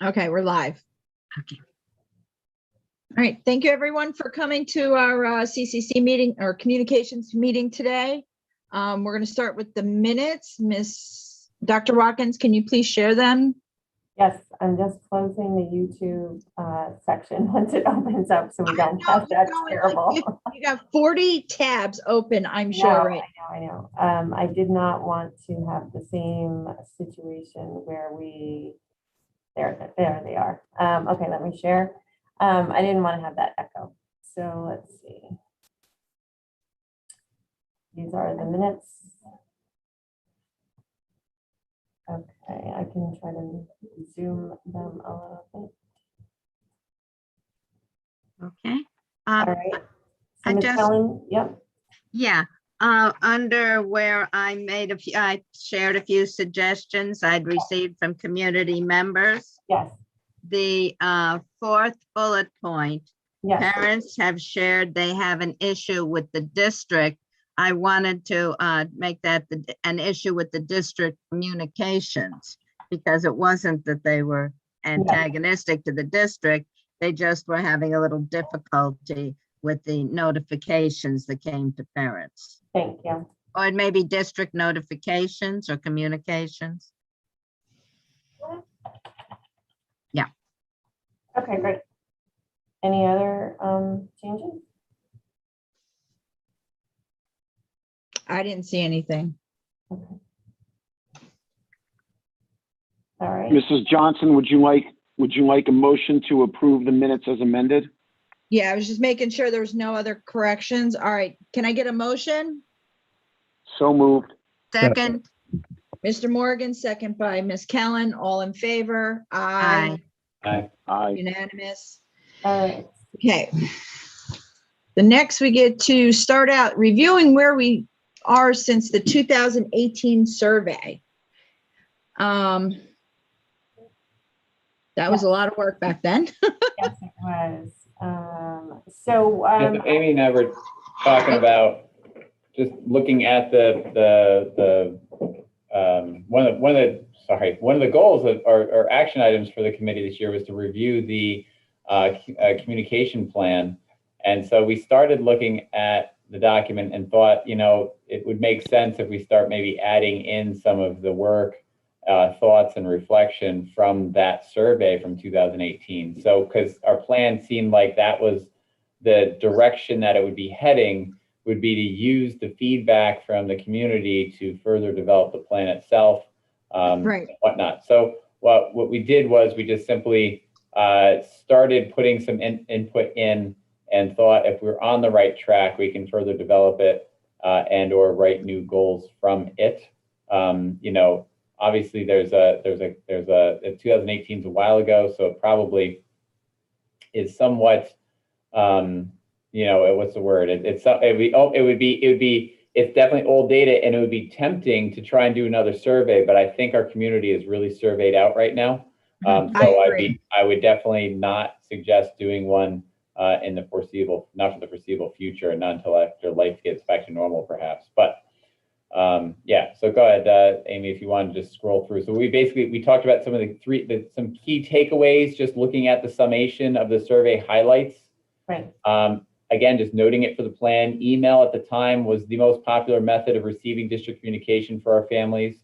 Okay, we're live. Okay. All right. Thank you, everyone, for coming to our CCC meeting or communications meeting today. We're going to start with the minutes. Dr. Watkins, can you please share them? Yes, I'm just closing the YouTube section once it opens up so we don't have that terrible. You got 40 tabs open, I'm sure, right? I know. I did not want to have the same situation where there they are. Okay, let me share. I didn't want to have that echo. So let's see. These are the minutes. Okay, I can try to zoom them a little bit. Okay. All right. So I Ms. just- Helen, yep. Yeah. Under where I shared a few suggestions I'd received from community members. Yes. The fourth bullet point, Yes. parents have shared they have an issue with the district. I wanted to make that an issue with the district communications, because it wasn't that they were antagonistic to the district. They just were having a little difficulty with the notifications that came to parents. Thank you. Or it may be district notifications or communications. Yeah. Okay, great. Any other changes? I didn't see anything. Okay. All right. Mrs. Johnson, would you like a motion to approve the minutes as amended? Yeah, I was just making sure there was no other corrections. All right, can I get a motion? So moved. Second, Mr. Morgan, second by Ms. Kellen, all in favor? aye. Aye. Unanimous. All right. Okay. The next we get to start out reviewing where we are since the 2018 survey. That was a lot of work back then. Yes, it was. Amy and I were talking about just looking at one of the goals or action items for the committee this year was to review the communication plan. And so we started looking at the document and thought, it would make sense if we start maybe adding in some of the work, thoughts and reflection from that survey from 2018. So, because our plan seemed like that was the direction that it would be heading, would be to use the feedback from the community to further develop the plan itself, Right. and whatnot. So what we did was we just simply started putting some input in and thought if we're on the right track, we can further develop it and or write new goals from it. Obviously there's a 2018 is a while ago, so it probably is somewhat, what's the word? It's definitely old data, and it would be tempting to try and do another survey, but I think our community is really surveyed out right now. So I would definitely not suggest doing one not for the foreseeable future, and not until after life gets back to normal, perhaps. But yeah, so go ahead, Amy, if you want to just scroll through. So we talked about some of some key takeaways, just looking at the summation of the survey highlights. Right. Again, just noting it for the plan. Email at the time was the most popular method of receiving district communication for our families.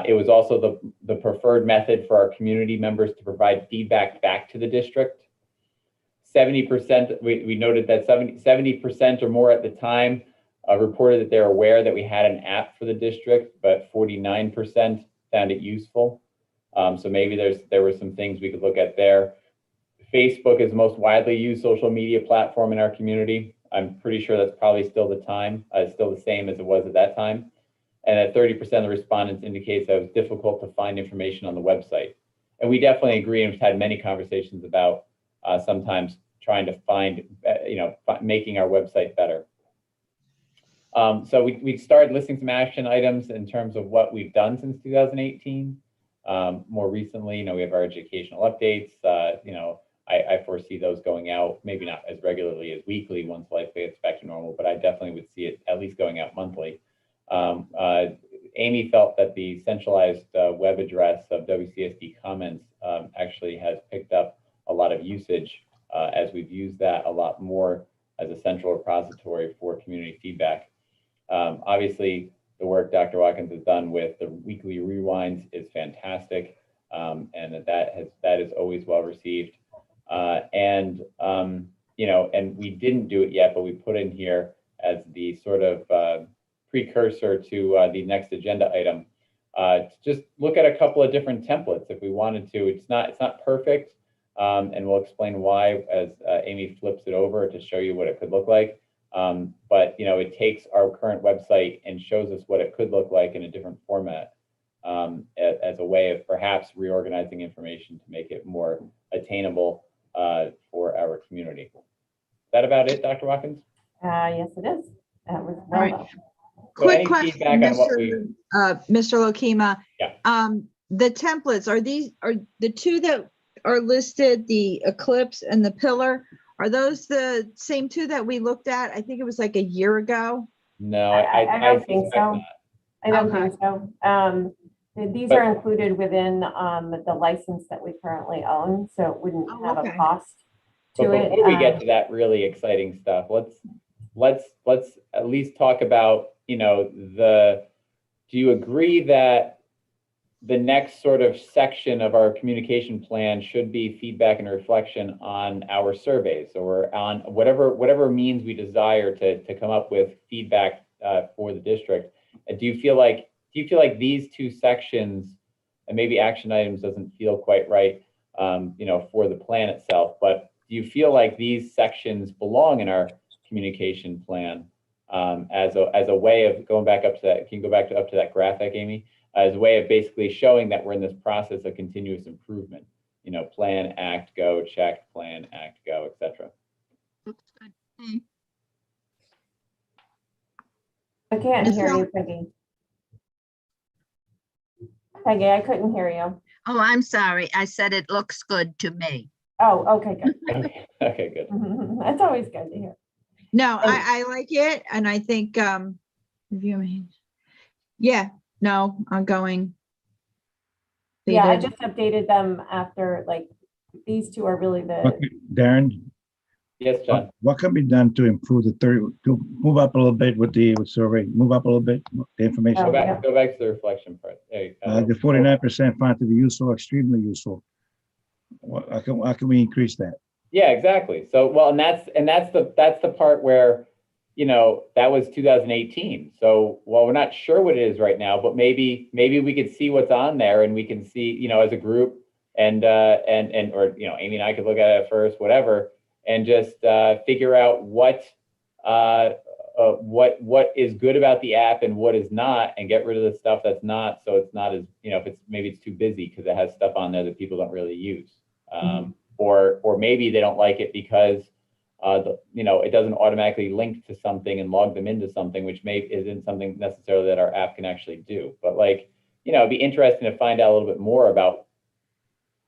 It was also the preferred method for our community members to provide feedback back to the district. 70%, we noted that 70% or more at the time reported that they're aware that we had an app for the district, but 49% found it useful. So maybe there were some things we could look at there. Facebook is the most widely used social media platform in our community. I'm pretty sure that's probably still still the same as it was at that time. And that 30% of the respondents indicates that it was difficult to find information on the website. And we definitely agree, and we've had many conversations about sometimes trying to find, making our website better. So we started listing some action items in terms of what we've done since 2018. More recently, we have our educational updates. I foresee those going out, maybe not as regularly as weekly once life gets back to normal, but I definitely would see it at least going out monthly. Amy felt that the centralized web address of WCSD comments actually has picked up a lot of usage as we've used that a lot more as a central repository for community feedback. Obviously, the work Dr. Watkins has done with the weekly rewinds is fantastic, and that is always well received. You know, and we didn't do it yet, but we put in here as the sort of precursor to the next agenda item. Just look at a couple of different templates if we wanted to. It's not perfect, and we'll explain why as Amy flips it over to show you what it could look like. But you know, it takes our current website and shows us what it could look like in a different format as a way of perhaps reorganizing information to make it more attainable for our community. Is that about it, Dr. Watkins? Yes, it is. That was All right. well. So Quick any question, feedback on what we? Mr. Lokema. Yeah. The templates, are the two that are listed, the Eclipse and the Pillar, are those the same two that we looked at? I think it was like a year ago. No, I don't think suspect so. not. I don't Okay. think so. These are included within the license that we currently own, so it wouldn't Oh, have a okay. cost But to it. before we get to that really exciting stuff, let's at least talk about, you know, do you agree that the next sort of section of our communication plan should be feedback and reflection on our surveys or on whatever means we desire to come up with feedback for the district? Do you feel like these two sections, and maybe action items doesn't feel quite right, you know, for the plan itself, but do you feel like these sections belong in our communication plan as a way of going back up to that? Can you go back up to that graphic, Amy? As a way of basically showing that we're in this process of continuous improvement. You know, plan, act, go, check, plan, act, go, etc. Looks good. I can't Ms. hear Hill? you, Peggy. Peggy, I couldn't hear you. Oh, I'm sorry. I said it looks good to me. Oh, okay, good. Okay, good. That's always good to hear. No, I like it, and I think yeah, no, ongoing. Yeah, I Needed. just updated them after, like, these two are really the, Okay, Darren, Yes, John. what can be done to improve to move up a little bit with the survey, move up a little bit, the information? Oh, yeah. Go back to the reflection part. There you go. The 49% found to be useful, extremely useful. How can we increase that? Yeah, exactly. So, well, and that's the part where, you know, that was 2018. So, well, we're not sure what it is right now, but maybe we could see what's on there, and we can see, you know, as a group, and or you know, Amy and I could look at it first, whatever, and just figure out what is good about the app and what is not, and get rid of the stuff that's not. So it's not as, you know, if it's too busy because it has stuff on there that people don't really use. Or maybe they don't like it because you know, it doesn't automatically link to something and log them into something, which isn't something necessarily that our app can actually do. But like, you know, it'd be interesting to find out a little bit more about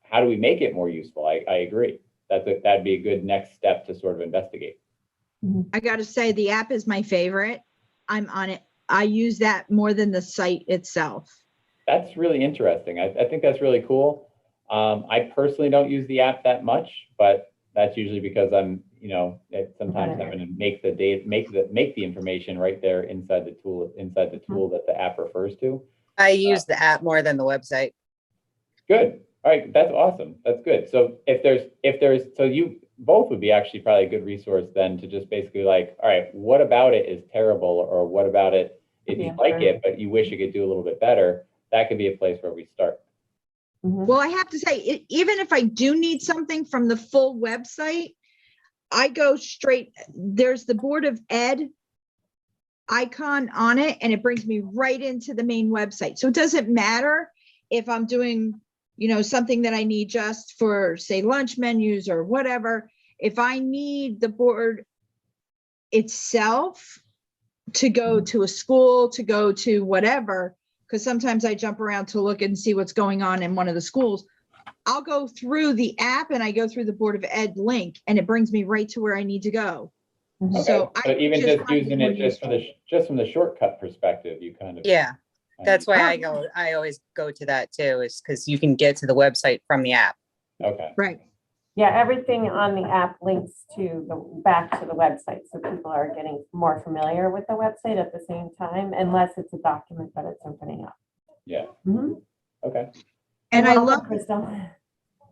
how do we make it more useful. I agree. That'd be a good next step to sort of investigate. I got to say, the app is my favorite. I'm on it. I use that more than the site itself. That's really interesting. I think that's really cool. I personally don't use the app that much, but that's usually because I'm, you know, sometimes having to make the information right there inside the tool that the app refers to. I use the app more than the website. Good. All right, that's awesome. That's good. So so you both would be actually probably a good resource then to just basically like, all right, what about it is terrible, or what about it if you like it but you wish it could do a little bit better? That could be a place where we start. Well, I have to say, even if I do need something from the full website, I go straight, there's the Board of Ed icon on it, and it brings me right into the main website. So it doesn't matter if I'm doing, you know, something that I need just for, say, lunch menus or whatever. If I need the board itself to go to a school, to go to whatever, because sometimes I jump around to look and see what's going on in one of the schools, I'll go through the app and I go through the Board of Ed link, and it brings me right to where I need to go. Okay. So But even just find using more it just from the shortcut perspective, you kind of. Yeah. That's why Oh. I always go to that too, is because you can get to the website from the app. Okay, Right. Yeah, everything on the app links to back to the website, so people are getting more familiar with the website at the same time, unless it's a document that it's opening up. yeah, Mhm. okay. And You're I welcome, love, Crystal.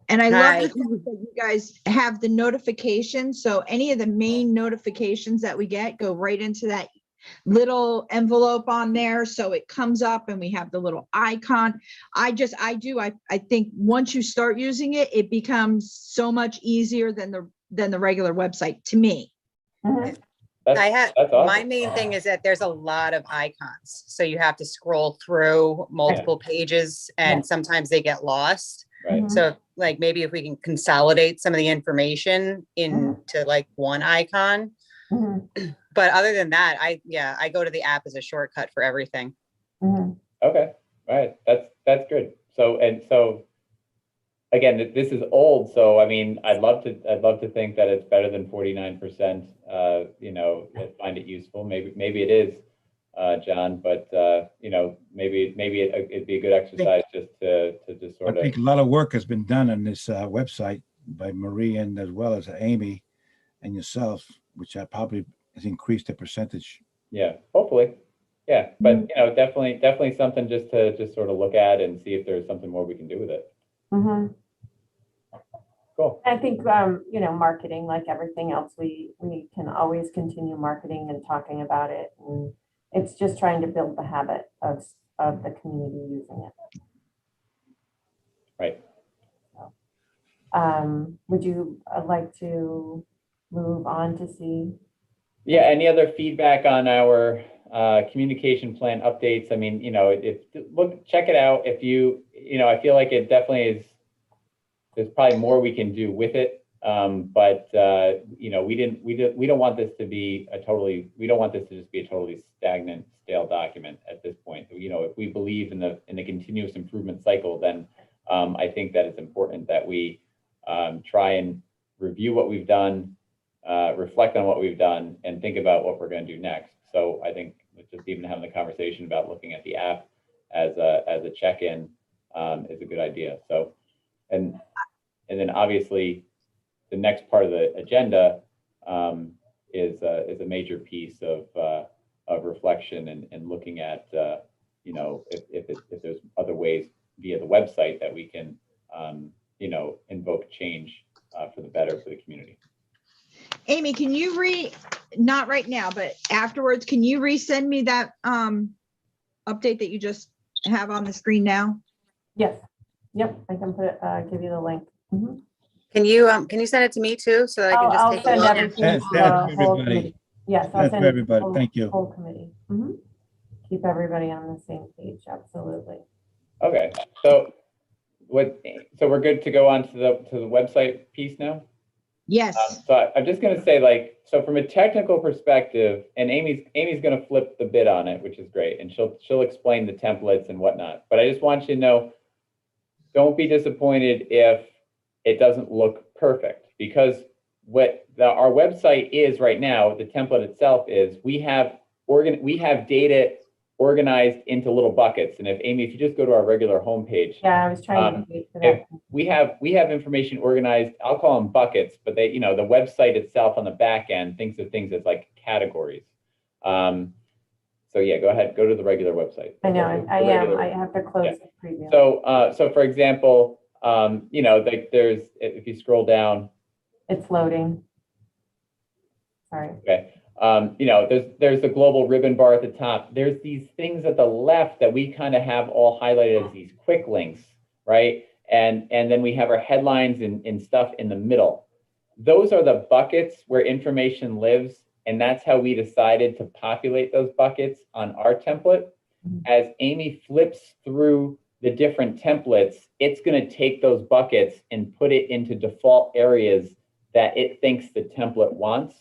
and I love Hi. the fact that you guys have the notifications. So any of the main notifications that we get go right into that little envelope on there. So it comes up and we have the little icon. I think once you start using it, it becomes so much easier than the regular website to me. Mhm. That's My awesome. main thing is that there's a lot of icons. So you have to scroll through multiple pages Yeah. and sometimes they get lost. Right, Mhm. So like maybe if we can consolidate some of the information into like one icon. Mhm. But other than that, I go to the app as a shortcut for everything. Mhm. okay, all right, that's good. So again, this is old, so I mean, I'd love to think that it's better than 49%. You know, find it useful. Maybe it is, John, but you know, maybe it'd be a good exercise just to just I sort of. think a lot of work has been done on this website by Marie and as well as Amy and yourself, which probably has increased the percentage. Yeah, hopefully. Yeah, but you know, definitely something just to just sort of look at and see if there's something more we can do with it. Mhm. Cool. I think, you know, marketing, like everything else, we can always continue marketing and talking about it. And it's just trying to build the habit of the community using it. Right. Would you like to move on to see? Yeah, any other feedback on our communication plan updates? I mean, you know, check it out. If you know, I feel like it definitely is, there's probably more we can do with it. But you know, we don't want this to be we don't want this to just be a totally stagnant, stale document at this point. You know, if we believe in the continuous improvement cycle, then I think that it's important that we try and review what we've done, reflect on what we've done, and think about what we're going to do next. So I think just even having the conversation about looking at the app as a check-in is a good idea. So, and then obviously the next part of the agenda is a major piece of reflection and looking at you know, if there's other ways via the website that we can you know, invoke change for the better for the community. Amy, can you not right now, but afterwards, can you resend me that update that you just have on the screen now? Yes. Yep. I can put it, give you the link. Mhm. Can you send it to me too, so that I can just I'll take a send look? everything Send to that to the whole everybody. committee. Yes, Send I'll that send to it to the everybody. whole- Thank you. Whole committee. Mhm. Keep everybody on the same page. Absolutely. Okay, so we're good to go on to the website piece now? Yes. So I'm just going to say, like, so from a technical perspective, and Amy's going to flip the bid on it, which is great, and she'll explain the templates and whatnot. But I just want you to know, don't be disappointed if it doesn't look perfect, because what our website is right now, the template itself is we have data organized into little buckets. And if you just go to our regular homepage, Yeah, I was trying to wait for that. we have information organized, I'll call them buckets, but they, you know, the website itself on the back end thinks of things as like categories. So yeah, go ahead, go to the regular website. I know, I am. I have to close the preview. So for example, you know, like if you scroll down. It's loading. Sorry. Okay. You know, there's the global ribbon bar at the top. There's these things at the left that we kind of have all highlighted as these quick links, right? And then we have our headlines and stuff in the middle. Those are the buckets where information lives, and that's how we decided to populate those buckets on our template. As Amy flips through the different templates, it's going to take those buckets and put it into default areas that it thinks the template wants.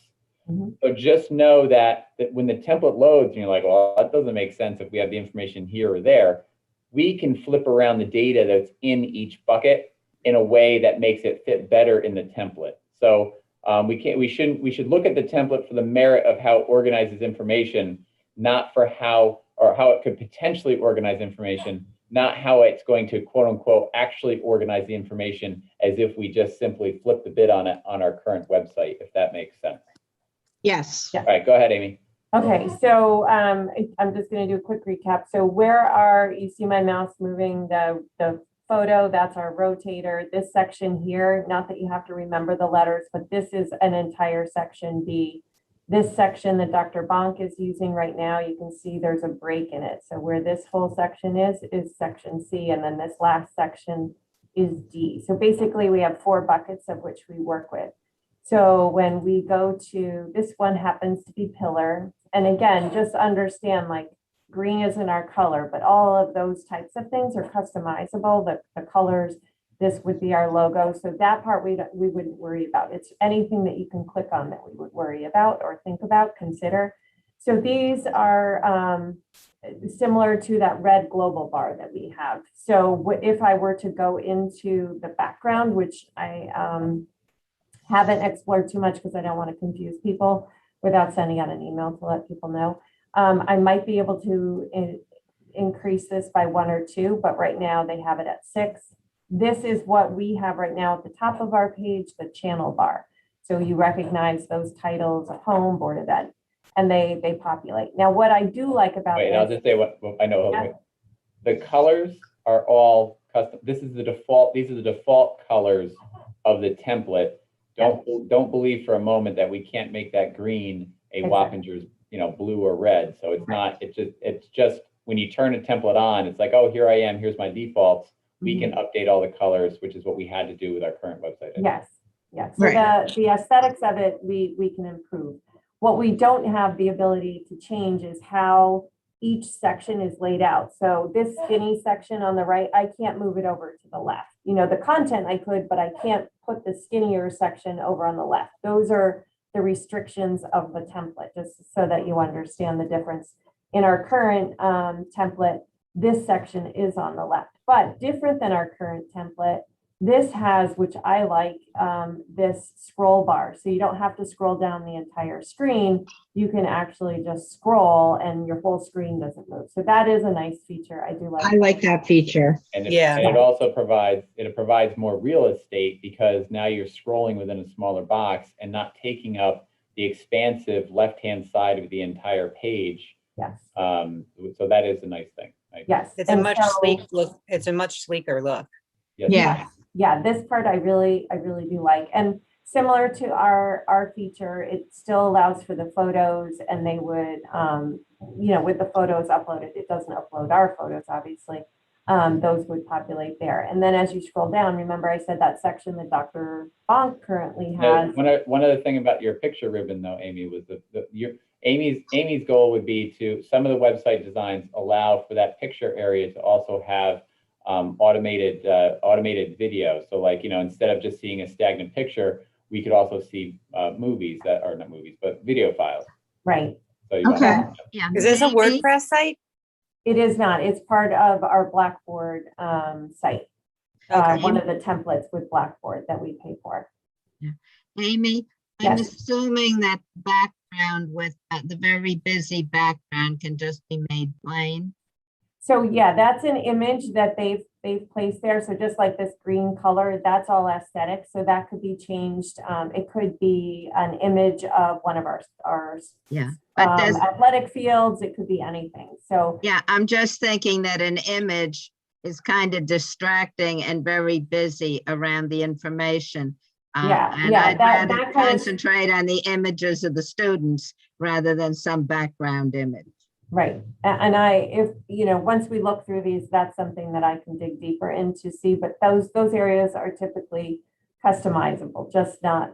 Mm-hmm. So just know that when the template loads and you're like, well, that doesn't make sense if we have the information here or there, we can flip around the data that's in each bucket in a way that makes it fit better in the template. So we should look at the template for the merit of how it organizes information, not for how or how it could potentially organize information, not how it's going to quote unquote actually organize the information as if we just simply flip the bid on it on our current website, if that makes sense. Yes. Yeah. All right, go ahead, Amy. Okay, so I'm just going to do a quick recap. So where are, you see my mouse moving the photo, that's our rotator. This section here, not that you have to remember the letters, but this is an entire section B. This section that Dr. Bonk is using right now, you can see there's a break in it. So where this whole section is section C, and then this last section is D. So basically we have 4 buckets of which we work with. So when we go to, this one happens to be pillar. And again, just understand, like, green isn't our color, but all of those types of things are customizable. The colors, this would be our logo. So that part we wouldn't worry about. It's anything that you can click on that we would worry about or think about, consider. So these are similar to that red global bar that we have. So if I were to go into the background, which I haven't explored too much because I don't want to confuse people without sending out an email to let people know. I might be able to increase this by 1 or 2, but right now they have it at 6. This is what we have right now at the top of our page, the channel bar. So you recognize those titles of home, Board of Ed, and they populate. Now, what I do like about Wait, this, I'll just say what I know. Yeah. The colors are all custom. This is the default. These are the default colors of the template. Don't believe for a moment that we can't make that green a Exactly. Wappinger's, blue or red. So it's not. It's just when you turn a template on, it's like, oh, here I am. Here's my defaults. We can update all the colors, which is what we had to do with our current website. yes. So Right. the aesthetics of it, we can improve. What we don't have the ability to change is how each section is laid out. So this skinny section on the right, I can't move it over to the left. The content I could, but I can't put the skinnier section over on the left. Those are the restrictions of the template, just so that you understand the difference. In our current template, this section is on the left, but different than our current template. This has, which I like, this scroll bar. So you don't have to scroll down the entire screen. You can actually just scroll and your whole screen doesn't move. So that is a nice feature. I do like. I like that feature. And Yeah. it also provides more real estate because now you're scrolling within a smaller box and not taking up the expansive left-hand side of the entire page. Yes. So that is a nice thing. Yes. It's a And much so- it's a much sleeker look. Yes. Yeah. Yeah, this part I really do like. And similar to our feature, it still allows for the photos, and they would, with the photos uploaded, it doesn't upload our photos, obviously. Those would populate there. And then as you scroll down, remember I said that section that Dr. Bonk currently has. One other thing about your picture ribbon, though, Amy, was Amy's goal would be to, some of the website designs allow for that picture area to also have automated video. So like, instead of just seeing a stagnant picture, we could also see movies that are not movies, but video files. Right. So you Okay. Yeah. Is this a Maybe- WordPress site? It is not. It's part of our Blackboard site. Okay. One of the templates with Blackboard that we pay for. Amy, I'm Yes. assuming that background with the very busy background can just be made plain. So yeah, that's an image that they've placed there. So just like this green color, that's all aesthetic. So that could be changed. It could be an image of one of our Yeah, but does, athletic fields. It could be anything. So yeah, I'm just thinking that an image is kind of distracting and very busy around the information. Yeah, And yeah, I'd that rather kind of- concentrate on the images of the students rather than some background image. right. And once we look through these, that's something that I can dig deeper into see, but those areas are typically customizable, just not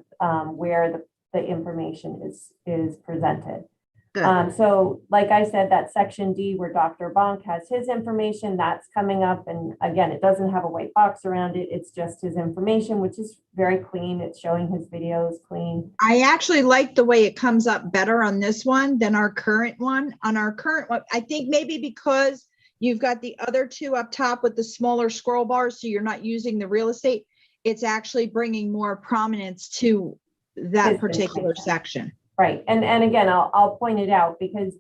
where the information is presented. Good. So like I said, that section D where Dr. Bonk has his information, that's coming up. And again, it doesn't have a white box around it. It's just his information, which is very clean. It's showing his videos clean. I actually like the way it comes up better on this one than our current one. On our current one, I think maybe because you've got the other 2 up top with the smaller scroll bars, so you're not using the real estate, it's actually bringing more prominence to that His particular information. section. Right. And again, I'll point it out because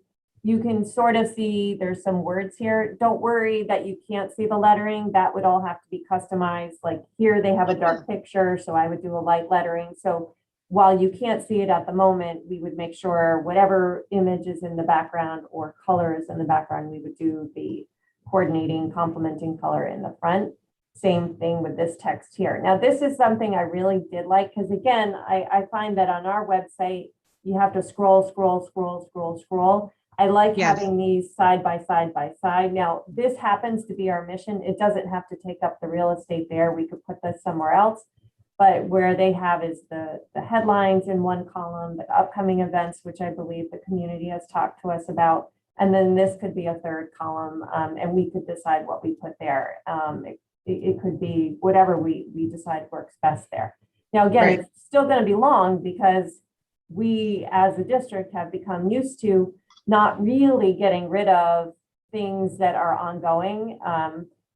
you can sort of see there's some words here. Don't worry that you can't see the lettering. That would all have to be customized. Like here, they have a dark picture, so I would do a light lettering. So while you can't see it at the moment, we would make sure whatever image is in the background or colors in the background, we would do the coordinating, complementing color in the front. Same thing with this text here. Now, this is something I really did like, because again, I find that on our website, you have to scroll, scroll, scroll, scroll, scroll. I like Yes. having these side by side by side. Now, this happens to be our mission. It doesn't have to take up the real estate there. We could put this somewhere else. But where they have is the headlines in one column, the upcoming events, which I believe the community has talked to us about. And then this could be a third column, and we could decide what we put there. It could be whatever we decide works best there. Now, again, Right. it's still going to be long because we as a district have become used to not really getting rid of things that are ongoing.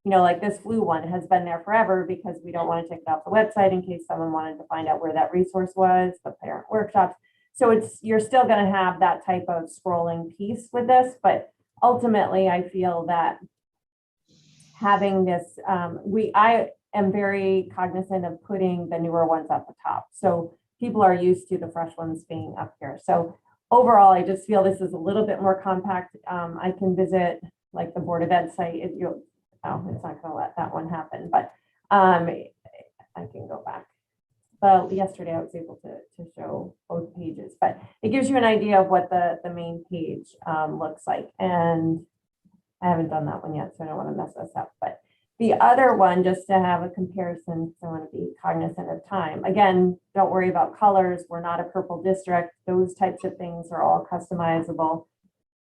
You know, like this flu one has been there forever because we don't want to take it off the website in case someone wanted to find out where that resource was, the parent workshops. So you're still going to have that type of scrolling piece with this, but ultimately I feel that having this, I am very cognizant of putting the newer ones at the top. So people are used to the fresh ones being up here. So overall, I just feel this is a little bit more compact. I can visit like the Board of Ed site. It's not going to let that one happen, but I can go back. Well, yesterday I was able to show both pages, but it gives you an idea of what the main page looks like. And I haven't done that one yet, so I don't want to mess this up. But the other one, just to have a comparison, because I want to be cognizant of time. Again, don't worry about colors. We're not a purple district. Those types of things are all customizable.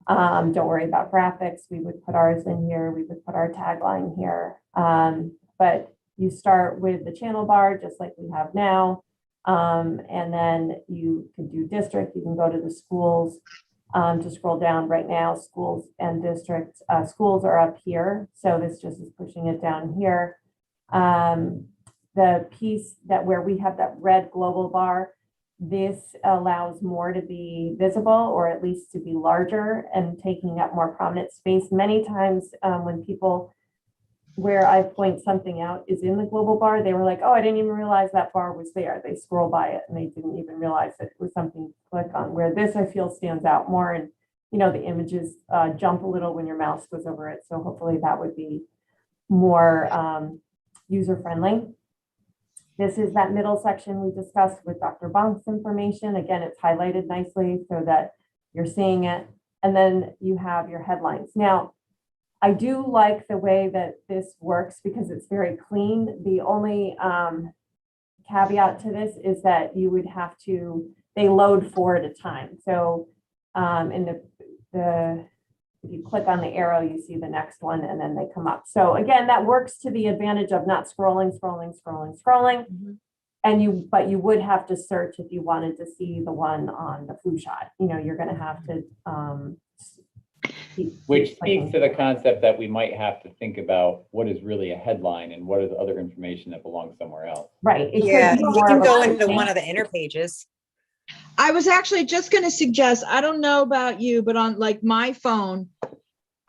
Don't worry about graphics. We would put ours in here. We would put our tagline here. But you start with the channel bar, just like we have now. And then you can do district. You can go to the schools to scroll down. Right now, schools and districts, schools are up here. So this just is pushing it down here. The piece that where we have that red global bar, this allows more to be visible, or at least to be larger and taking up more prominent space. Many times when people, where I point something out is in the global bar, they were like, oh, I didn't even realize that bar was there. They scroll by it and they didn't even realize that it was something to click on. Where this, I feel, stands out more, and you know, the images jump a little when your mouse goes over it. So hopefully that would be more user-friendly. This is that middle section we discussed with Dr. Bonk's information. Again, it's highlighted nicely so that you're seeing it. And then you have your headlines. Now, I do like the way that this works because it's very clean. The only caveat to this is that you would have to, they load 4 at a time. So in if you click on the arrow, you see the next one and then they come up. So again, that works to the advantage of not scrolling. Mm-hmm. And but you would have to search if you wanted to see the one on the flu shot. You know, you're going to have to Which speaks to the concept that we might have to think about what is really a headline and what is other information that belongs somewhere else. Right. It Yeah, could be you more can of a go into posting. one of the inner pages. I was actually just going to suggest, I don't know about you, but on like my phone,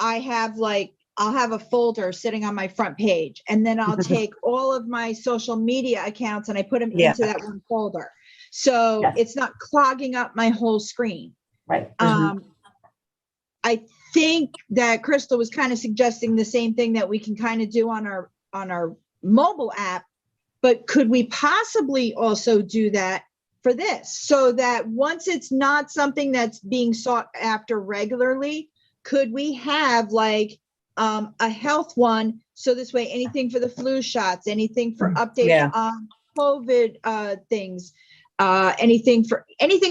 I have like, I'll have a folder sitting on my front page, and then I'll take all of my social media accounts and I put them Yeah. into that one folder. So Yes. it's not clogging up my whole screen. Right. I think that Crystal was kind of suggesting the same thing that we can kind of do on our mobile app, but could we possibly also do that for this, so that once it's not something that's being sought after regularly, could we have like a health one? So this way, anything for the flu shots, anything for updates Yeah. on COVID things, anything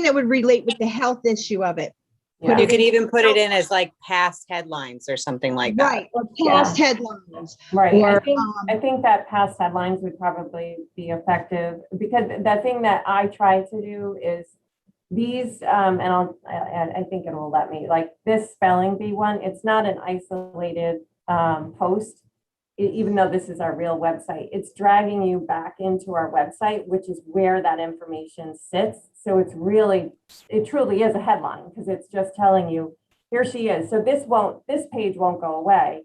that would relate with the health issue of it. Yeah. You can even put it in as like past headlines or something like that. Right, or past headlines. Right. Or, I think that past headlines would probably be effective, because the thing that I try to do is these, and I think it will let me, like this spelling bee one, it's not an isolated post. Even though this is our real website, it's dragging you back into our website, which is where that information sits. So it truly is a headline, because it's just telling you, here she is. So this page won't go away.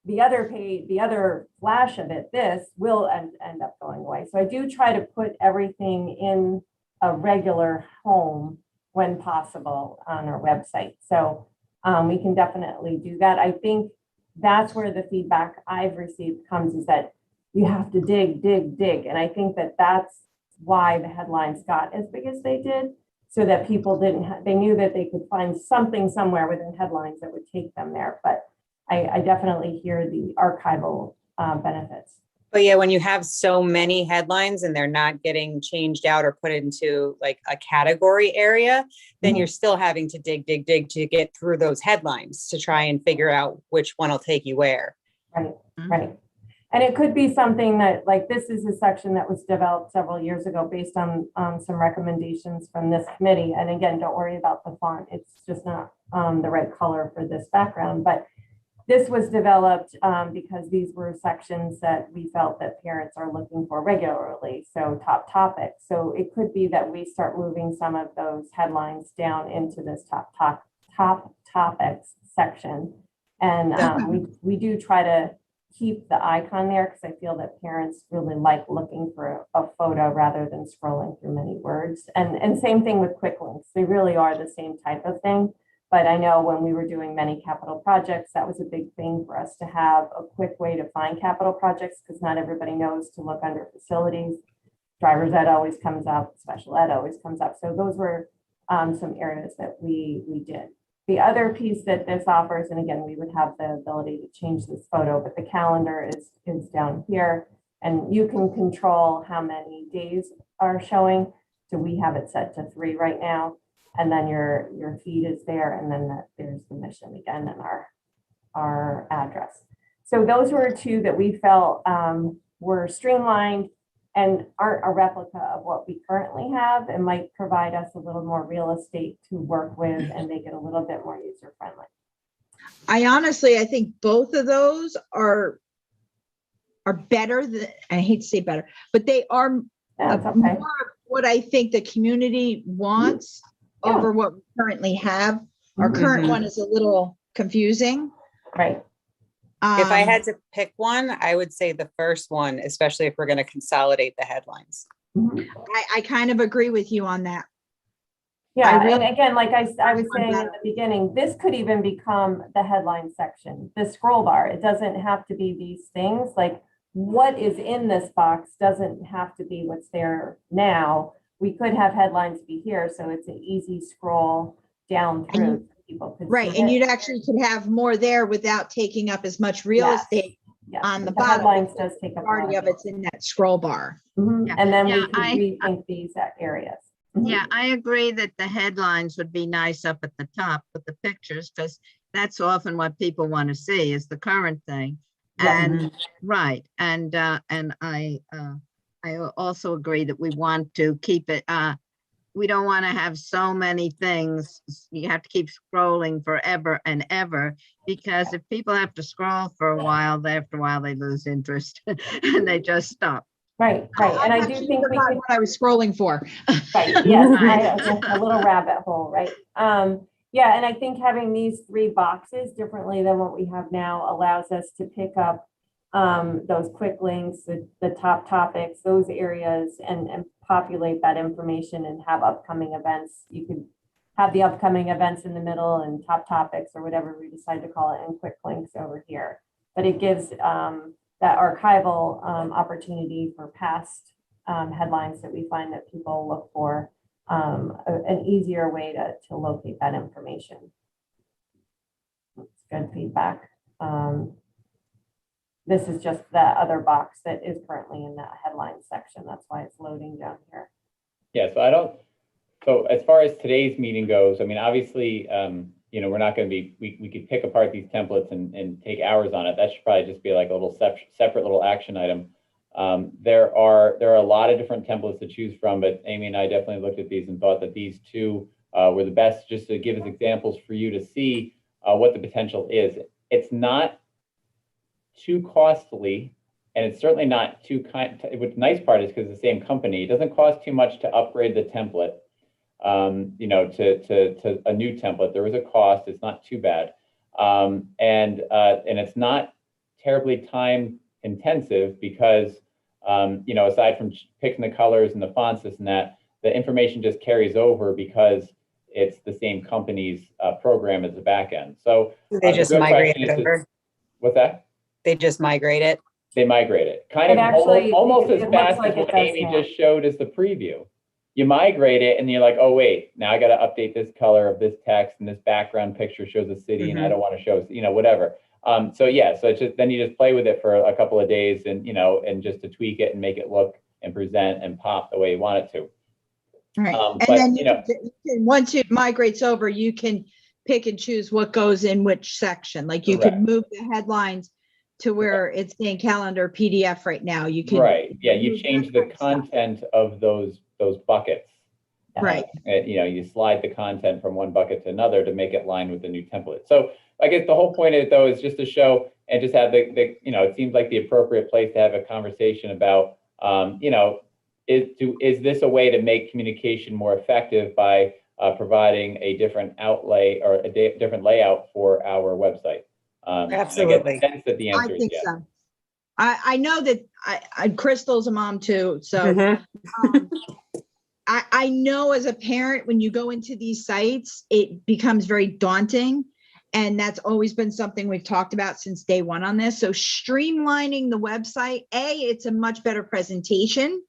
The other page, the other flash of it, this will end up going away. So I do try to put everything in a regular home when possible on our website. So we can definitely do that. I think that's where the feedback I've received comes, is that you have to dig. And I think that that's why the headlines got as big as they did, so that people they knew that they could find something somewhere within headlines that would take them there. But I definitely hear the archival benefits. But yeah, when you have so many headlines and they're not getting changed out or put into like a category area, then you're still having to dig to get through those headlines to try and figure out which one will take you where. Right. And it could be something that, like, this is a section that was developed several years ago based on some recommendations from this committee. And again, don't worry about the font. It's just not the right color for this background. But this was developed because these were sections that we felt that parents are looking for regularly. So top topics. So it could be that we start moving some of those headlines down into this top topics section. And we do try to keep the icon there, because I feel that parents really like looking for a photo rather than scrolling through many words. And same thing with quick links. They really are the same type of thing. But I know when we were doing many capital projects, that was a big thing for us to have a quick way to find capital projects, because not everybody knows to look under facilities. Driver's ed always comes up, special ed always comes up. So those were some areas that we did. The other piece that this offers, and again, we would have the ability to change this photo, but the calendar is down here, and you can control how many days are showing. So we have it set to 3 right now. And then your feed is there, and then there's the mission again and our address. So those were 2 that we felt were streamlined and aren't a replica of what we currently have, and might provide us a little more real estate to work with and make it a little bit more user friendly. I think both of those are better than, I hate to say better, but they are That's okay. more of what I think the community wants over what we currently have. Our current one is a little confusing. Right. If I had to pick one, I would say the first one, especially if we're going to consolidate the headlines. I kind of agree with you on that. Yeah, and again, like I was saying at the beginning, this could even become the headline section, the scroll bar. It doesn't have to be these things. Like, what is in this box doesn't have to be what's there now. We could have headlines be here, so it's an easy scroll down through. People could right, see and it. you'd actually could have more there without taking up as much real estate on the bottom. Headlines does take up Majority of it's in that scroll bar. Yeah. And then we Yeah, could rethink these areas. Yeah, I agree that the headlines would be nice up at the top with the pictures, because that's often what people want to see, is the current thing. And right, and I also agree that we want to keep it. We don't want to have so many things. You have to keep scrolling forever and ever, because if people have to scroll for a while, after a while they lose interest and they just stop. Right. And I do think we could. What I was scrolling for. Right. Yes, a little rabbit hole. Right. Yeah, and I think having these 3 boxes differently than what we have now allows us to pick up those quick links, the top topics, those areas, and populate that information and have upcoming events. You could have the upcoming events in the middle and top topics, or whatever we decide to call it, and quick links over here. But it gives that archival opportunity for past headlines that we find that people look for, an easier way to locate that information. That's good feedback. This is just the other box that is currently in that headline section. That's why it's loading down here. Yeah, so as far as today's meeting goes, I mean, obviously, we're not going to be, we could pick apart these templates and take hours on it. That should probably just be like a little separate little action item. There are a lot of different templates to choose from, but Amy and I definitely looked at these and thought that these 2 were the best, just to give us examples for you to see what the potential is. It's not too costly, and it's certainly not too the nice part is, because it's the same company, it doesn't cost too much to upgrade the template. to a new template. There is a cost. It's not too bad. And it's not terribly time intensive because, aside from picking the colors and the fonts, this and that, the information just carries over because it's the same company's program as the back end. So They just the real migrate question it is, over. what's that? They just migrate it. They migrate it. Kind It of actually- almost it as looks fast like as it what does Amy now. just showed as the preview. You migrate it and you're like, oh, wait, now I got to update this color of this text and this background picture shows a city and I don't want to show, whatever. So it's just, then you just play with it for a couple of days and, and just to tweak it and make it look and present and pop the way you want it to. Right. And But, then once it migrates over, you can pick and choose what goes in which section. Like you Correct. can move the headlines to where it's in calendar PDF right now. You can. Right. Yeah. You move change that the kind of stuff. content of those buckets. Right. You slide the content from one bucket to another to make it line with the new template. So I guess the whole point of it though is just to show and just have it seems like the appropriate place to have a conversation about, is this a way to make communication more effective by providing a different outlay or a different layout for our website? Absolutely. I get the sense that the answer I is think yes. so. I know that Crystal's a mom too. So Mhm. I know as a parent, when you go into these sites, it becomes very daunting. And that's always been something we've talked about since day one on this. So streamlining the website, it's a much better presentation.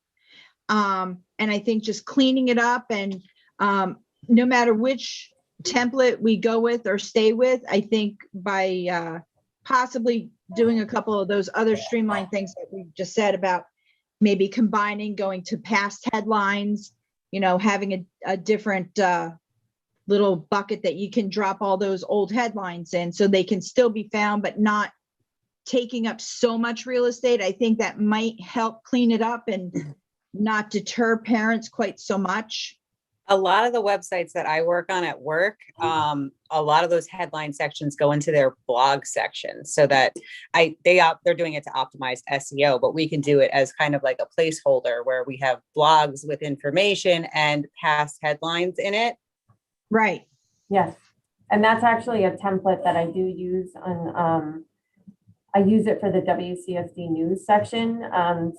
And I think just cleaning it up and no matter which template we go with or stay with, I think by possibly doing a couple of those other streamlined things that we just said about maybe combining, going to past headlines, having a different little bucket that you can drop all those old headlines in so they can still be found, but not taking up so much real estate. I think that might help clean it up and not deter parents quite so much. A lot of the websites that I work on at work, a lot of those headline sections go into their blog section so that they're doing it to optimize SEO, but we can do it as kind of like a placeholder where we have blogs with information and past headlines in it. Right. Yes. And that's actually a template that I do use on, I use it for the WCSD news section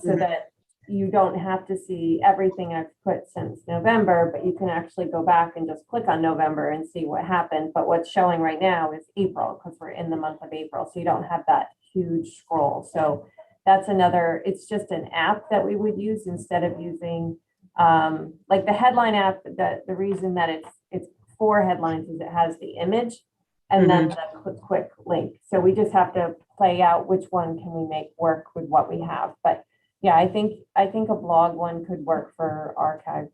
so that you don't have to see everything I've put since November, but you can actually go back and just click on November and see what happened. But what's showing right now is April because we're in the month of April. So you don't have that huge scroll. So that's it's just an app that we would use instead of using like the headline app. The reason that it's for headlines is it has the image and then the quick link. So we just have to play out which one can we make work with what we have. But yeah, I think a blog one could work for archived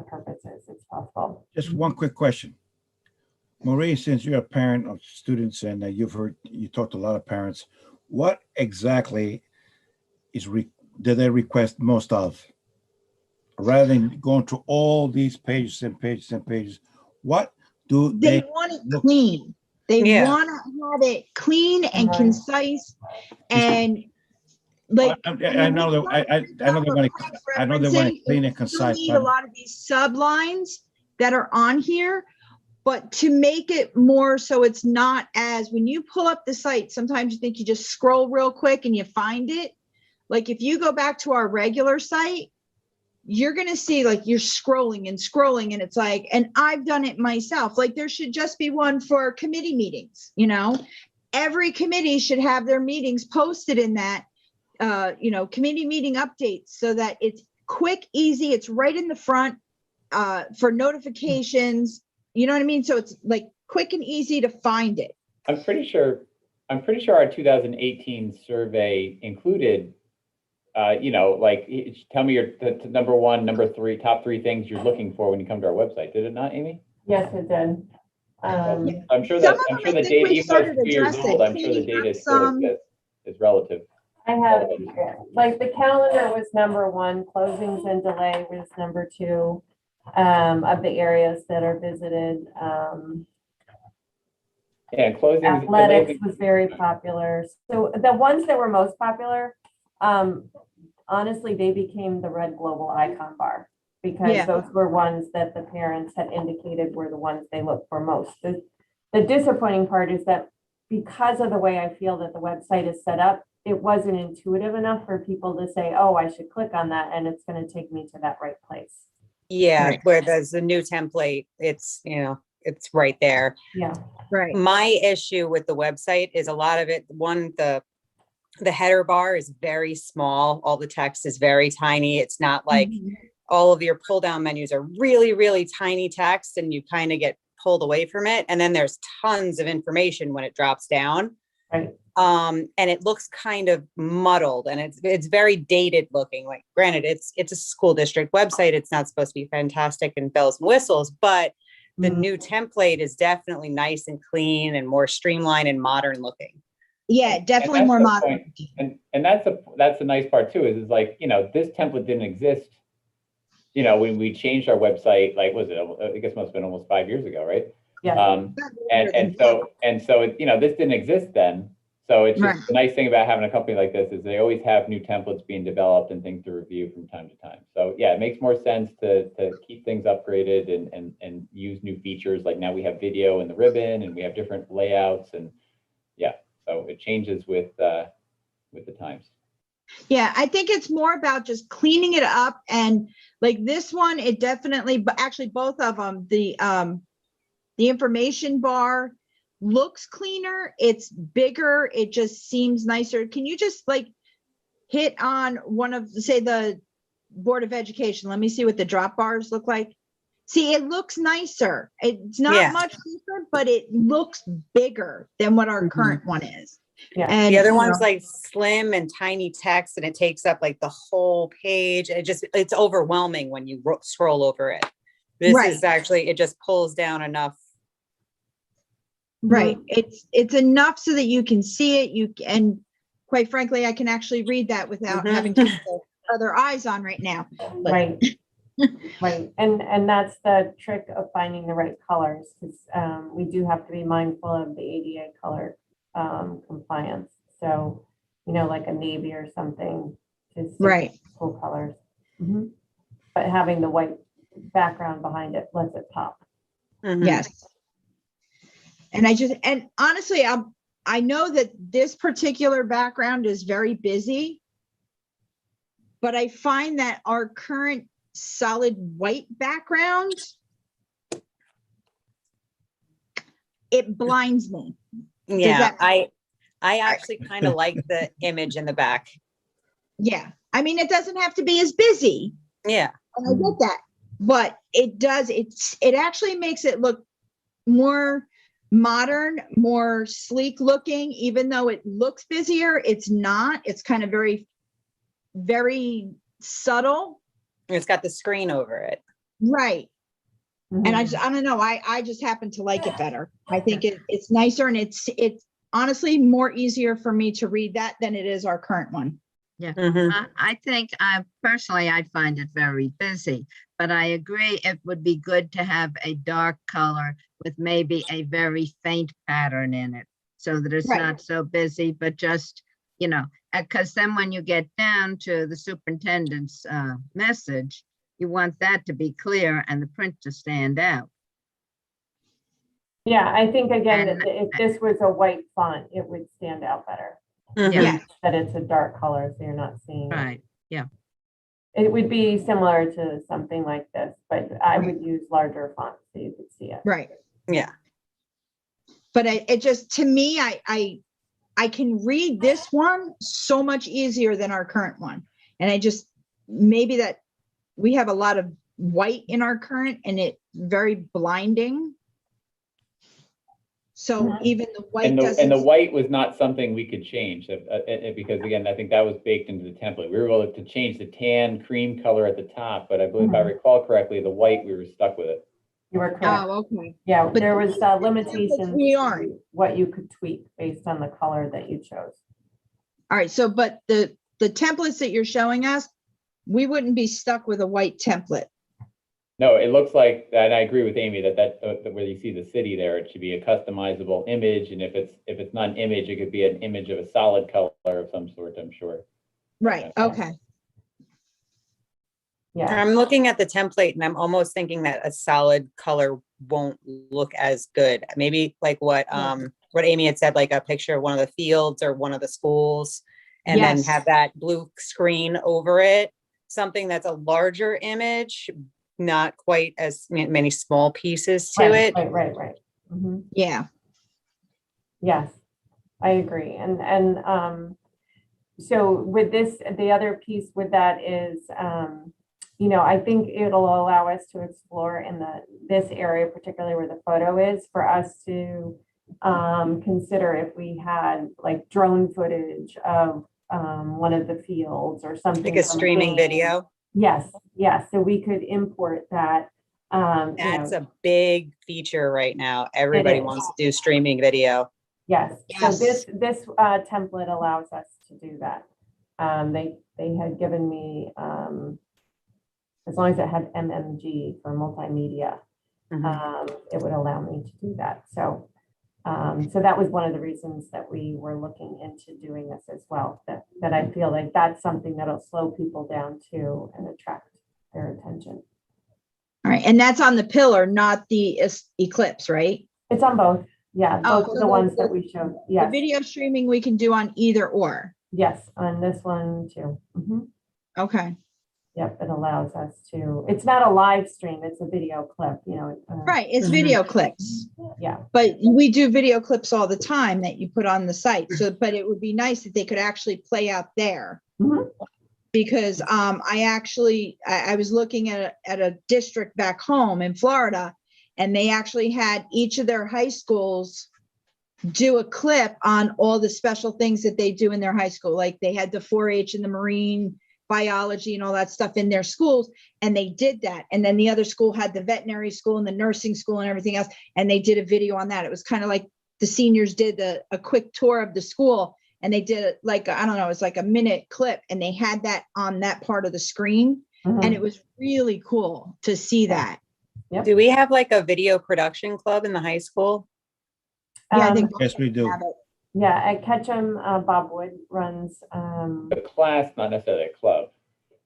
purposes. It's possible. Just one quick question. Marie, since you're a parent of students and you talked to a lot of parents, what exactly do they request most of? Rather than going through all these pages and pages and pages, what do They want it clean. They want to have it clean and concise and like I know they want it clean and concise. Need a lot of these sublines that are on here, but to make it more so it's not as when you pull up the site, sometimes you think you just scroll real quick and you find it. Like if you go back to our regular site, you're going to see like you're scrolling and it's like, and I've done it myself. Like there should just be one for committee meetings, every committee should have their meetings posted in that, committee meeting updates so that it's quick, easy. It's right in the front for notifications. You know what I mean? So it's like quick and easy to find it. I'm pretty sure our 2018 survey included, tell me your number one, number three, top three things you're looking for when you come to our website. Did it not, Amy? Yes, it did. I'm sure the data, even though it's 2 years old, I'm sure the data is relative. I have, like the calendar was number one, closings and delay was number two of the areas that are visited. Yeah, closings. Athletics was very popular. So the ones that were most popular, honestly, they became the red global icon bar because Yeah. those were ones that the parents had indicated were the ones they looked for most. The disappointing part is that because of the way I feel that the website is set up, it wasn't intuitive enough for people to say, oh, I should click on that and it's going to take me to that right place. Yeah, Right. where there's a new template, it's, you know, it's right there. Yeah. Right. My issue with the website is a lot of it, one, the header bar is very small. All the text is very tiny. It's not like Mhm. all of your pull down menus are really, really tiny text and you kind of get pulled away from it. And then there's tons of information when it drops down. Right. And it looks kind of muddled and it's very dated looking. Like granted, it's a school district website. It's not supposed to be fantastic and bells and whistles, but the Mhm. new template is definitely nice and clean and more streamlined and modern looking. Yeah, definitely that's more the modern. point. And that's the nice part too, is like, you know, this template didn't exist, you know, when we changed our website, like, was it, I guess it must have been almost 5 years ago, right? Yeah. And so, it, you know, this didn't exist then. So it's just Right. the nice thing about having a company like this is they always have new templates being developed and things to review from time to time. So yeah, it makes more sense to keep things upgraded and use new features. Like now we have video in the ribbon and we have different layouts and yeah, so it changes with the times. Yeah, I think it's more about just cleaning it up and like this one, it definitely, but actually both of them, the information bar looks cleaner, it's bigger, it just seems nicer. Can you just like hit on one of, say, the Board of Education? Let me see what the drop bars look like. See, it looks nicer. It's not Yeah. much different, but it looks bigger than what our current one is. Yeah. And The other you one's know, like slim and tiny text and it takes up like the whole page. It's overwhelming when you scroll over it. This Right. is actually, it just pulls down enough. right. It's enough so that you can see it. And quite frankly, I can actually read that without Mhm. having to put the other eyes on right now. But- Right. Right. And that's the trick of finding the right colors, because we do have to be mindful of the ADA color compliance. So, you know, like a navy or something to stick Right. with school colors. Mhm. But having the white background behind it lets it pop. Mhm. Yes. And honestly, I know that this particular background is very busy, but I find that our current solid white background, it blinds me. Yeah, that- I actually kind of like the image in the back. Yeah. I mean, it doesn't have to be as busy. Yeah. And I get that, but it does, it actually makes it look more modern, more sleek looking, even though it looks busier, it's not, it's kind of very, very subtle. It's got the screen over it. Right. And Mhm. I don't know, I just happen to like it better. I think it's nicer and it's honestly more easier for me to read that than it is our current one. Mhm. I think personally, I'd find it very busy, but I agree it would be good to have a dark color with maybe a very faint pattern in it so that it's Right. not so busy, but just, you know, because then when you get down to the superintendent's message, you want that to be clear and the print to stand out. Yeah, I think again, And- that if this was a white font, it would stand out better. Mhm. Yeah. That it's a dark color, so you're not seeing it. Right. It would be similar to something like this, but I would use larger fonts so you could see it. Right. Yeah. But it just, to me, I can read this one so much easier than our current one. And I just, maybe that we have a lot of white in our current and it's very blinding. So Mhm. even the white And the doesn't, white was not something we could change because again, I think that was baked into the template. We were able to change the tan cream color at the top, but I believe if I recall correctly, the white, we were stuck with it. You were correct. oh, okay. Yeah, But there was these templates limitations we to aren't. what you could tweak based on the color that you chose. All right. So, but the templates that you're showing us, we wouldn't be stuck with a white template. No, it looks like, and I agree with Amy that where you see the city there, it should be a customizable image. And if it's not an image, it could be an image of a solid color of some sort, I'm sure. Right. Okay. Yeah, I'm looking at the template and I'm almost thinking that a solid color won't look as good. Maybe like what Amy had said, like a picture of one of the fields or one of the schools, and then Yes. have that blue screen over it. Something that's a larger image, not quite as many small pieces to it. right. Mhm. Yeah. Yes, I agree. So with this, the other piece with that is, I think it'll allow us to explore in this area, particularly where the photo is, for us to consider if we had like drone footage of one of the fields or something. Like a from streaming game. video. Yes. So we could import that. That's a big feature right now. Everybody is. wants to do streaming video. Yes, so Yes. this template allows us to do that. They had given me, as long as it had MMG for multimedia, it would allow me to do that. So that was one of the reasons that we were looking into doing this as well, that I feel like that's something that'll slow people down too and attract their attention. All right. And that's on the pillar, not the eclipse, right? It's on both. Yeah, Oh, both of so the ones the- that we showed. The Yes, video streaming we can do on either or. yes, on this one too. Mhm. Okay. Yep, it allows us to, it's not a live stream, it's a video clip, Right. It's Mhm. video clips, Yeah, but we do video clips all the time that you put on the site. So, but it would be nice if they could actually play out there. Mhm. Because I was looking at a district back home in Florida, and they actually had each of their high schools do a clip on all the special things that they do in their high school. Like they had the 4-H and the marine biology and all that stuff in their schools, and they did that. And then the other school had the veterinary school and the nursing school and everything else, and they did a video on that. It was kind of like the seniors did a quick tour of the school, and they did it like, I don't know, it was like a minute clip, and they had that on that part of the screen. Mhm. And it was really cool to see that. Do we have like a video production club in the high school? Yeah, I think Yes, we do. have it. Yeah, at Ketchum, Bob Wood runs, A class, not necessarily a club.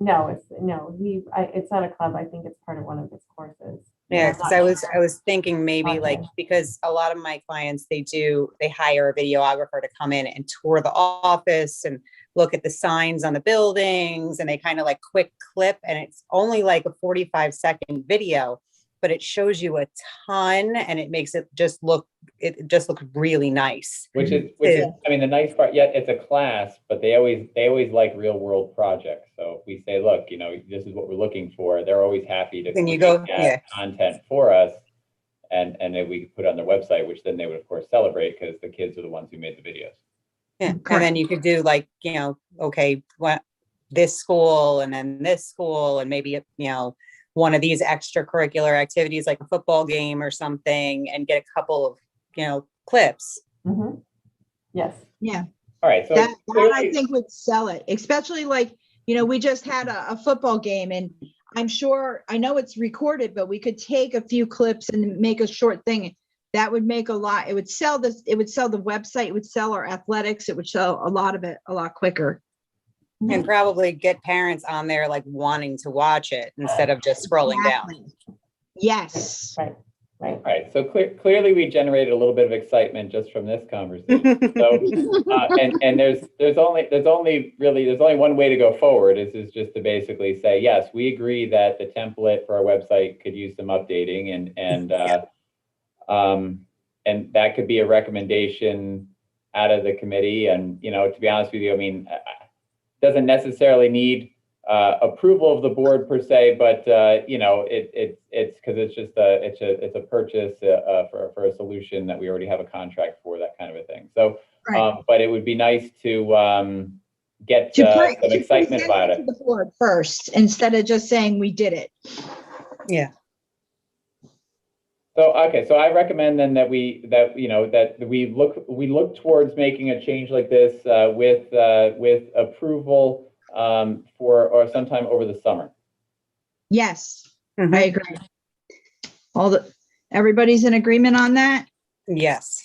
it's not a club, I think it's part of one of his courses. Yeah, I'm because not I was thinking maybe like, Okay. because a lot of my clients, they hire a videographer to come in and tour the office and look at the signs on the buildings, and they kind of like quick clip, and it's only like a 45-second video, but it shows you a ton, and it makes it just look really nice. Which is, I mean, the nice part, yeah, it's a class, but they always like real world projects. So if we say, look, this is what we're looking for, they're always happy to Then you create go, that yeah. content for us. And then we put it on their website, which then they would of course celebrate, because the kids are the ones who made the videos. Yeah, and then you could do like, okay, what this school and then this school, and maybe, one of these extracurricular activities like a football game or something, and get a couple of, clips. Mhm. Yes, Yeah. All right, so That I clearly, think would sell it, especially like, we just had a football game, and I'm sure, I know it's recorded, but we could take a few clips and make a short thing. That would make a lot. It would sell this, it would sell the website, it would sell our athletics, it would sell a lot of it a lot quicker. And probably get parents on there like wanting to watch it instead of just scrolling down. Exactly. Yes. right. all right, so clearly we generated a little bit of excitement just from this conversation. So, and there's only one way to go forward, is just to basically say, yes, we agree that the template for our website could use some updating, and that could be a recommendation out of the committee. And, to be honest with you, I mean, doesn't necessarily need approval of the board per se, but it's because it's a purchase for a solution that we already have a contract for, that kind of a thing. So, Right. but it would be nice to get To some to excitement present about to it. the board first, instead of just saying we did it. Yeah. So, okay, so I recommend then that we look towards making a change like this with approval or sometime over the summer. Yes, Mhm. I agree. Everybody's in agreement on that? Yes.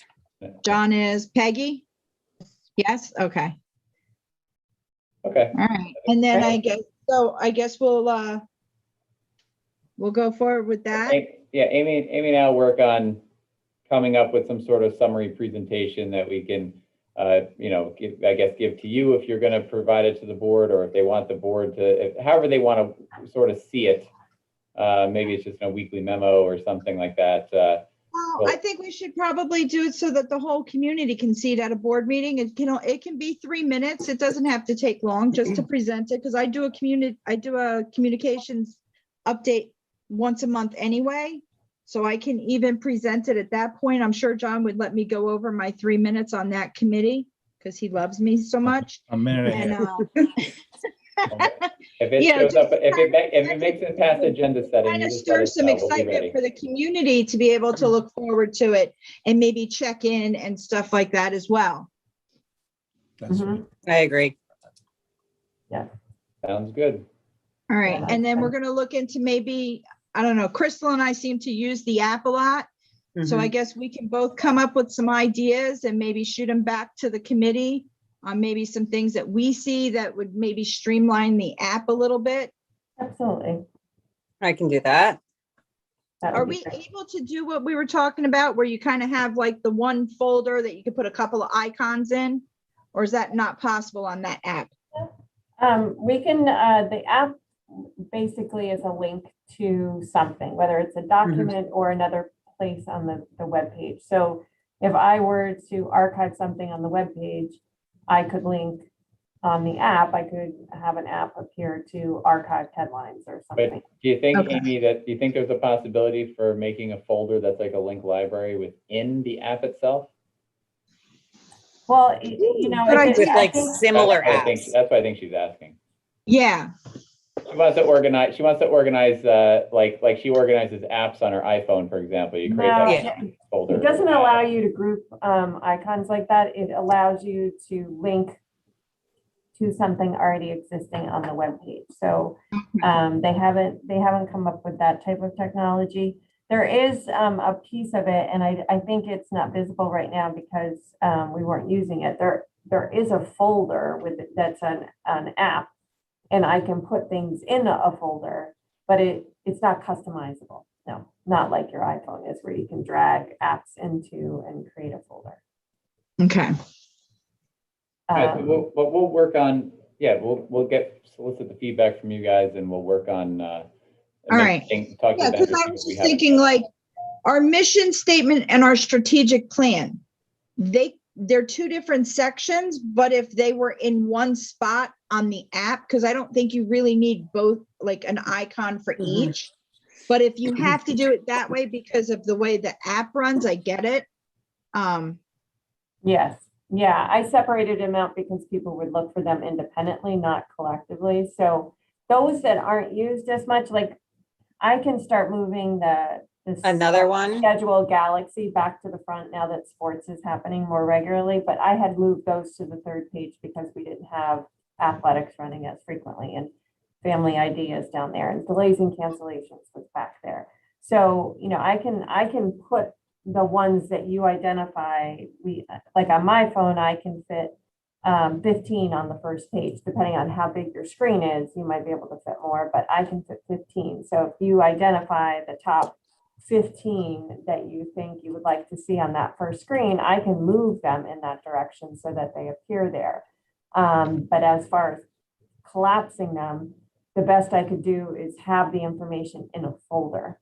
John is, Peggy? Yes, okay, Okay. all right. And then I guess we'll we'll go forward with that. Yeah, Amy and I'll work on coming up with some sort of summary presentation that we can, give to you if you're going to provide it to the board, or if they want the board to, however they want to sort of see it. Maybe it's just a weekly memo or something like that. Well, I think we should probably do it so that the whole community can see it at a board meeting. It can be 3 minutes. It doesn't have to take long just to present it, because I do a communications update once a month anyway. So I can even present it at that point. I'm sure John would let me go over my 3 minutes on that committee because he loves me so much. A minute And ahead. If it Yeah, shows up, just- if it makes it past agenda setting, kind you of just let stir us some know. We'll be excitement ready. for the community to be able to look forward to it and maybe check in and stuff like that as well. That's right. I agree. Sounds good. All right, Yeah, and then that's we're gonna look into maybe, I don't know, Crystal and I seem to use the app a lot. So I guess we can both come up with some ideas and maybe shoot them back to the committee on maybe some things that we see that would maybe streamline the app a little bit. Absolutely. I can do that. That would Are be we great. able to do what we were talking about, where you kind of have like the one folder that you could put a couple of icons in? Or is that not possible on that app? We can, the app basically is a link to something, whether it's a document or another place on the webpage. So if I were to archive something on the webpage, I could link on the app. I could have an app appear to archive headlines or But something. do you think, Okay. Amy, do you think there's a possibility for making a folder that's like a link library within the app itself? Well, you know, Good if idea. it- With I like think- similar That's what I think- apps. That's what I think she's asking. Yeah, She wants to organize, like she organizes apps on her iPhone, for example. You create No, that folder. it doesn't allow you to group icons like that. It allows you to link to something already existing on the webpage. So they haven't come up with that type of technology. There is a piece of it, and I think it's not visible right now because we weren't using it. There is a folder with that's an app, and I can put things in a folder, but it's not customizable. No, not like your iPhone is, where you can drag apps into and create a folder. okay. All right, so we'll work on, we'll solicit the feedback from you guys, and we'll work on. All right. Talk to Yeah, the because vendors, I see was what we just haven't thinking done. like our mission statement and our strategic plan, they're two different sections, but if they were in one spot on the app, because I don't think you really need both, like an icon for each. But if you have to do it that way because of the way the app runs, I get it. Yes, yeah, I separated them out because people would look for them independently, not collectively. So those that aren't used as much, like I can start moving this Another one? schedule Galaxy back to the front now that sports is happening more regularly, but I had moved those to the third page because we didn't have athletics running as frequently, and family ideas down there, and delays and cancellations was back there. So, you know, I can put the ones that you identify. Like on my phone, I can fit 15 on the first page. Depending on how big your screen is, you might be able to fit more, but I can fit 15. So if you identify the top 15 that you think you would like to see on that first screen, I can move them in that direction so that they appear there. But as far as collapsing them, the best I could do is have the information in a folder,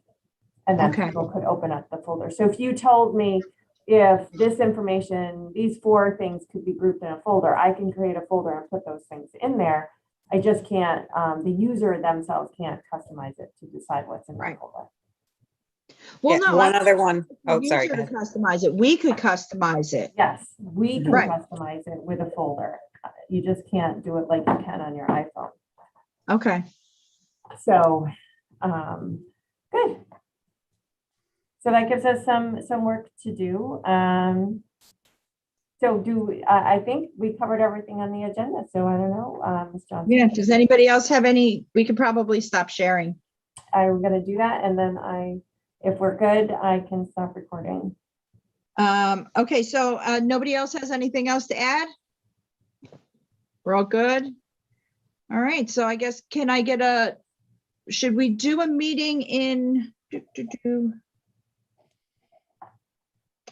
and then Okay. people could open up the folder. So if you told me if this information, these 4 things could be grouped in a folder, I can create a folder and put those things in there. I just can't, the user themselves can't customize it to decide what's in the Right. folder. Well, Yeah, no. one I other one. Oh, don't sorry. use go her to ahead. customize it. We could customize it. Yes, we can Right. customize it with a folder. You just can't do it like you can on your iPhone. Okay. So, good. So that gives us some work to do. So I think we covered everything on the agenda. So I don't know, Ms. Johnson. Yeah. Does anybody else have any? We could probably stop sharing. I'm gonna do that, and then if we're good, I can stop recording. Okay, so nobody else has anything else to add? We're all good? All right, so I guess, can I get should we do a meeting in? Do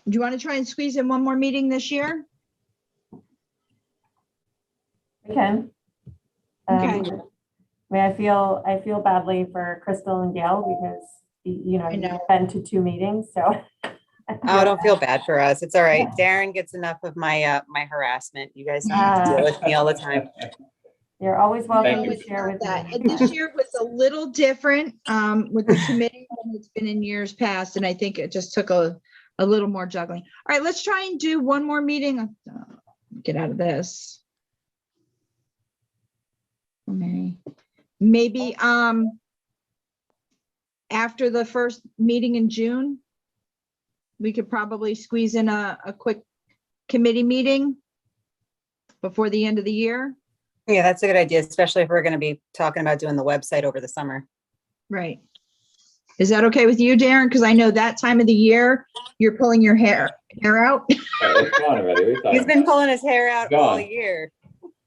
you want to try and squeeze in one more meeting this year? We can. Okay. I mean, I feel badly for Crystal and Gail because, you know, I know. you've been to 2 meetings, so. Oh, don't feel bad for us. It's all right. Darren gets enough of my my harassment. You guys don't have to deal with me all the time. You're always welcome Thank to you. share with That. me. And this year was a little different with the committee than it's been in years past, and I think it just took a little more juggling. All right, let's try and do one more meeting. Get out of this. Maybe after the first meeting in June, we could probably squeeze in a quick committee meeting before the end of the year. Yeah, that's a good idea, especially if we're going to be talking about doing the website over the summer. Right. Is that okay with you, Darren? Because I know that time of the year, you're pulling your hair out. It's gone already. What are you talking He's been about? pulling his hair out all Gone. year.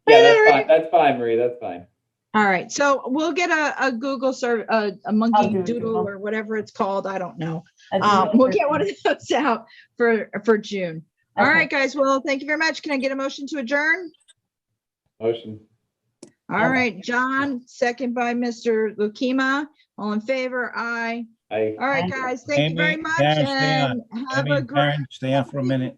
Yeah, that's fine. That's fine, Marie. That's fine. All right, so we'll get a Google serve, a I'll monkey do a doodle doodle. or whatever it's called. I don't know. A doodle We'll for get one of those out for June. All Okay. right, guys. Well, thank you very much. Can I get a motion to adjourn? Motion. All Yeah. right, John, second by Mr. Lukema. All in favor? Aye. I. All right, Aye. guys. Thank you very Amy, much Darren, stay on. and have Amy, a great. Darren, stay on for a minute.